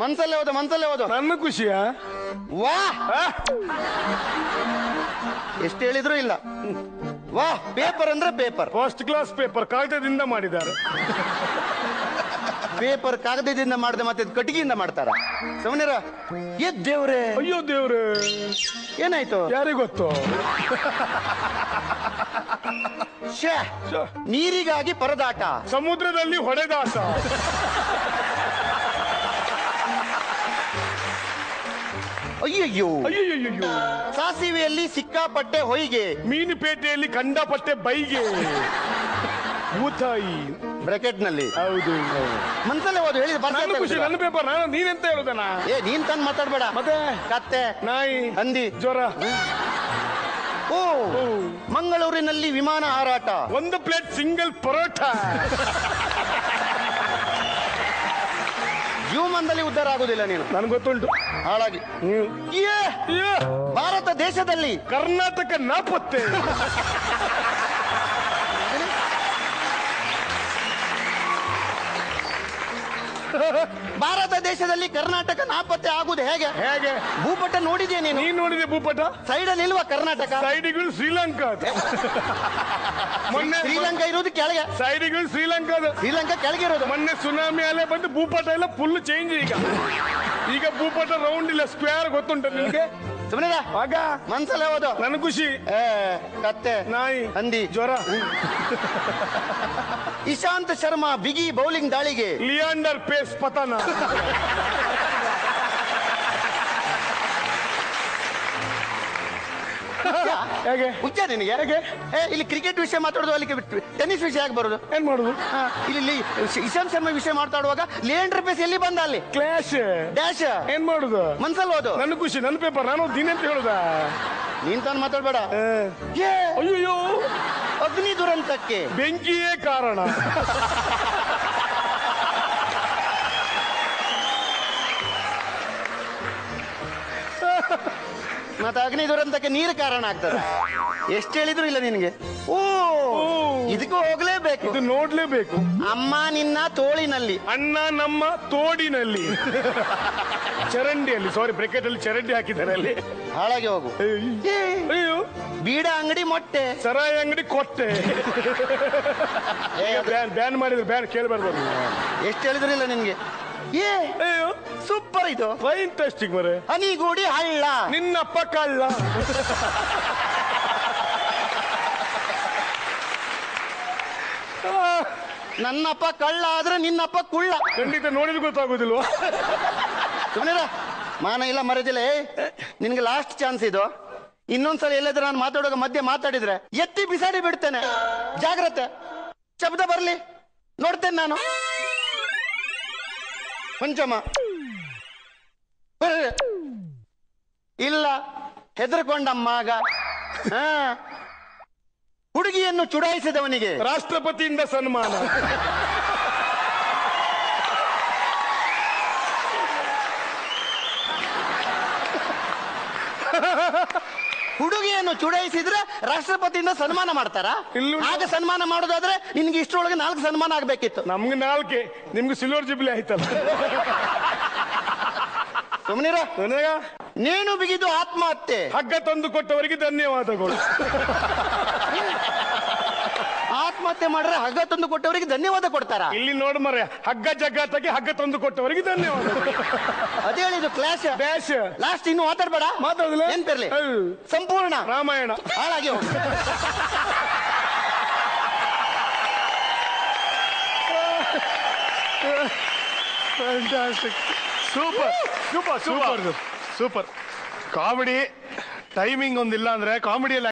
ಮನ್ಸಲ್ಲೇ ಓದು, ಮನ್ಸಲ್ಲೇ ಓದು. ನನ್ನ ಖುಷಿಯಾ? ವಾ ಎಷ್ಟು ಹೇಳಿದ್ರು ಇಲ್ಲ. ವಾ ಪೇಪರ್ ಅಂದ್ರೆ ಪೇಪರ್, ಫಸ್ಟ್ ಕ್ಲಾಸ್ ಪೇಪರ್, ಕಾಗದದಿಂದ ಮಾಡಿದ್ದಾರೆ. ಪೇಪರ್ ಕಾಗದದಿಂದ ಮಾಡದೆ ಮತ್ತೆ ಕಟ್ಟಿಗೆಯಿಂದ ಮಾಡ್ತಾರ? ಸುಮ್ಮನಿರ. ದೇವ್ರೆ, ಅಯ್ಯೋ ದೇವ್ರೆ, ಏನಾಯ್ತು ಯಾರಿಗ ಗೊತ್ತು? ನೀರಿಗಾಗಿ ಪರದಾಟ, ಸಮುದ್ರದಲ್ಲಿ ಹೊಡೆದಾಟ. ಅಯ್ಯಯ್ಯೋ ಅಯ್ಯಯ್ಯೋ, ಸಾಸಿವೆಯಲ್ಲಿ ಸಿಕ್ಕಾಪಟ್ಟೆ ಹೊಯ್ಗೆ, ಮೀನುಪೇಟೆಯಲ್ಲಿ ಕಂಡಪಟ್ಟೆ ಬೈಗೆ, ಭೂತಾಯಿ ಬ್ರಾಕೆಟ್ ನಲ್ಲಿ. ಹೌದು, ಮನ್ಸಲ್ಲೇ ಓದು. ಹೇಳಿ ನನ್ನ ಖುಷಿ, ನನ್ನ ಪೇಪರ್. ನಾನು ನೀನೆಂತ ಹೇಳುದನ? ನೀನ್ ತಂದ್ ಮಾತಾಡ್ಬೇಡ. ಮತ್ತೆ ಕತ್ತೆ, ನಾಯಿ, ಹಂದಿ, ಜ್ವರ. ಓ ಮಂಗಳೂರಿನಲ್ಲಿ ವಿಮಾನ ಹಾರಾಟ, ಒಂದು ಪ್ಲೇಟ್ ಸಿಂಗಲ್ ಪರೋಟ. ಜೀವಮಾನದಲ್ಲಿ ಉದ್ಧಾರ ಆಗುದಿಲ್ಲ ನೀನು, ನನ್ಗೆ ಗೊತ್ತುಂಟು. ಹಾಳಾಗಿ. ಭಾರತ ದೇಶದಲ್ಲಿ ಕರ್ನಾಟಕ ನಾಪತ್ತೆ. ಭಾರತ ದೇಶದಲ್ಲಿ ಕರ್ನಾಟಕ ನಾಪತ್ತೆ ಆಗುದು ಹೇಗೆ? ಹೇಗೆ? ಭೂಪಟ ನೋಡಿದ್ಯಾ ನೀನು? ನೀನ್ ನೋಡಿದೆ ಭೂಪಟ? ಸೈಡಲ್ಲಿ ಇಲ್ವಾ ಕರ್ನಾಟಕ? ಸೈಡಿಗಳು ಶ್ರೀಲಂಕಾ. ಮೊನ್ನೆ ಶ್ರೀಲಂಕಾ ಇರೋದು ಕೆಳಗೆ, ಸೈಡಿಗಳು ಶ್ರೀಲಂಕಾದ. ಶ್ರೀಲಂಕಾ ಕೆಳಗೆ ಇರೋದು. ಮೊನ್ನೆ ಸುನಾಮಿ ಅಲೆ ಬಂದು ಭೂಪಟ ಎಲ್ಲ ಫುಲ್ ಚೇಂಜ್. ಈಗ ಭೂಪಟ ರೌಂಡ್ ಇಲ್ಲ, ಸ್ಕ್ವೇರ್. ಗೊತ್ತುಂಟ ನಿನ್ಗೆ? ಸುಮ್ಮನೆ ಆಗ ಮನ್ಸಲ್ಲೇ ಓದು. ನನ್ ಖುಷಿ. ಕತ್ತೆ, ನಾಯಿ, ಹಂದಿ, ಜ್ವರ. ಇಶಾಂತ್ ಶರ್ಮಾ ಬಿಗಿ ಬೌಲಿಂಗ್ ದಾಳಿಗೆ, ಲಿಯಾಂಡರ್ ಪೇಸ್ ಪತನ. ಹೇಗೆ? ಹುಚ್ಚ ನಿನಗೆ? ಹೇಗೆ? ಇಲ್ಲಿ ಕ್ರಿಕೆಟ್ ವಿಷಯ ಮಾತಾಡೋದು, ಅಲ್ಲಿ ಟೆನ್ನಿಸ್ ವಿಷಯ ಯಾಕೆ ಬರೋದು? ಏನ್ ಮಾಡುದು? ಇಲ್ಲಿ ಇಶಾಂತ್ ಶರ್ಮಾ ವಿಷಯ ಮಾತಾಡುವಾಗ ಲಿಯಾಂಡರ್ ಪೇಸ್ ಎಲ್ಲಿ ಬಂದ? ಅಲ್ಲಿ ಕ್ಲಾಶ್ ಡ್ಯಾಶ್. ಏನ್ ಮಾಡುದು? ಮನ್ಸಲ್ಲಿ ಓದು. ನನ್ನ ಖುಷಿ, ನನ್ನ ಪೇಪರ್. ನಾನು ದಿನ ಅಂತ ಹೇಳುದ? ನೀನ್ ತಾನು ಮಾತಾಡ್ಬೇಡ. ಅಯ್ಯೋ, ಅಗ್ನಿ ದುರಂತಕ್ಕೆ ಬೆಂಕಿಯೇ ಕಾರಣ. ಮತ್ತೆ ಅಗ್ನಿ ದುರಂತಕ್ಕೆ ನೀರು ಕಾರಣ ಆಗ್ತದೆ. ಎಷ್ಟು ಹೇಳಿದ್ರು ಇಲ್ಲ ನಿನಗೆ. ಓ ಇದಕ್ಕೂ ಹೋಗ್ಲೇಬೇಕು, ಇದು ನೋಡ್ಲೇಬೇಕು. ಅಮ್ಮ ನಿನ್ನ ತೋಳಿನಲ್ಲಿ, ಅಣ್ಣ ನಮ್ಮ ತೋಡಿನಲ್ಲಿ, ಚರಂಡಿಯಲ್ಲಿ. ಸಾರಿ, ಬ್ರೆಕೆಟ್ ಅಲ್ಲಿ ಚರಂಡಿ ಹಾಕಿದ್ದಾರೆ ಅಲ್ಲಿ. ಹಾಳಾಗಿ ಹೋಗು. ಅಯ್ಯೋ, ಬೀಡ ಅಂಗಡಿ ಮೊಟ್ಟೆ, ಸರಾಯಿ ಅಂಗಡಿ ಕೊಟ್ಟೆ. ಬ್ಯಾನ್ ಮಾಡಿದ್ರು, ಬ್ಯಾನ್ ಕೇಳ್ಬಾರ್ದು. ಎಷ್ಟು ಹೇಳಿದ್ರು ಇಲ್ಲ ನಿನ್ಗೆ. ಅಯ್ಯೋ, ಸೂಪರ್ ಇದು. ಫೈಂಟಾಸ್ಟಿಕ್ ಮರೆ. ಹನಿಗೂಡಿ ಹಳ್ಳ, ನಿನ್ನಪ್ಪ ಕಳ್ಳ. ನನ್ನಪ್ಪ ಕಳ್ಳ ಆದ್ರೆ ನಿನ್ನಪ್ಪ ಕುಳ್ಳ. ಖಂಡಿತ ನೋಡಿದ್ ಗೊತ್ತಾಗೋದಿಲ್ವಾ? ಸುಮ್ಮನೆ ಮಾನ ಇಲ್ಲ ಮರೆದಿಲ್ಲ. ನಿನ್ಗೆ ಲಾಸ್ಟ್ ಚಾನ್ಸ್ ಇದು. ಇನ್ನೊಂದ್ಸಲ ಎಲ್ಲಾದ್ರೂ ನಾನು ಮಾತಾಡುವಾಗ ಮಧ್ಯೆ ಮಾತಾಡಿದ್ರೆ ಎತ್ತಿ ಬಿಸಾಡಿ ಬಿಡ್ತೇನೆ. ಜಾಗ್ರತೆ. ಶಬ್ದ ಬರ್ಲಿ ನೋಡ್ತೇನೆ ನಾನು. ಪಂಚಮ ಇಲ್ಲ, ಹೆದರ್ಕೊಂಡಮ್ಮಾಗ. ಹುಡುಗಿಯನ್ನು ಚುಡಾಯಿಸಿದವನಿಗೆ ರಾಷ್ಟ್ರಪತಿಯಿಂದ ಸನ್ಮಾನ. ಹುಡುಗಿಯನ್ನು ಚುಡಾಯಿಸಿದ್ರೆ ರಾಷ್ಟ್ರಪತಿಯಿಂದ ಸನ್ಮಾನ ಮಾಡ್ತಾರ? ಆಗ ಸನ್ಮಾನ ಮಾಡೋದಾದ್ರೆ ನಿನ್ಗೆ ಇಷ್ಟರೊಳಗೆ 4 ಸನ್ಮಾನ ಆಗ್ಬೇಕಿತ್ತು. ನಮ್ಗೆ 4, ನಿಮ್ಗೆ ಸಿಲ್ವರ್ ಜುಬ್ಲಿ ಆಯ್ತಲ್ಲ. ಸುಮ್ಮನಿರ. ನೇಣು ಬಿಗಿದು ಆತ್ಮಹತ್ಯೆ, ಹಗ್ಗ ತಂದು ಕೊಟ್ಟವರಿಗೆ ಧನ್ಯವಾದಗಳು. ಆತ್ಮಹತ್ಯೆ ಮಾಡ್ರೆ ಹಗ್ಗ ತಂದು ಕೊಟ್ಟವರಿಗೆ ಧನ್ಯವಾದ ಕೊಡ್ತಾರ? ಇಲ್ಲಿ ನೋಡ್ ಮರ್ಯ, ಹಗ್ಗ ಜಗ್ಗಾತಕ್ಕೆ ಹಗ್ಗ ತಂದು ಕೊಟ್ಟವರಿಗೆ ಧನ್ಯವಾದ. ಅದೇ ಹೇಳಿದ್ದು ಕ್ಲಾಶ್ ಡ್ಯಾಶ್. ಲಾಸ್ಟ್ ಇನ್ನು ಮಾತಾಡ್ಬೇಡ. ಮಾತಾಡುದಿಲ್ಲ. ಏನ್ ಪೇರ್ಲಿ? ಸಂಪೂರ್ಣ ರಾಮಾಯಣ. ಹಾಳಾಗಿ ಹೋಗು. Super super super super. Comedy timing ಒಂದಿಲ್ಲ ಅಂದ್ರೆ ಕಾಮಿಡಿಯಲ್ಲಿ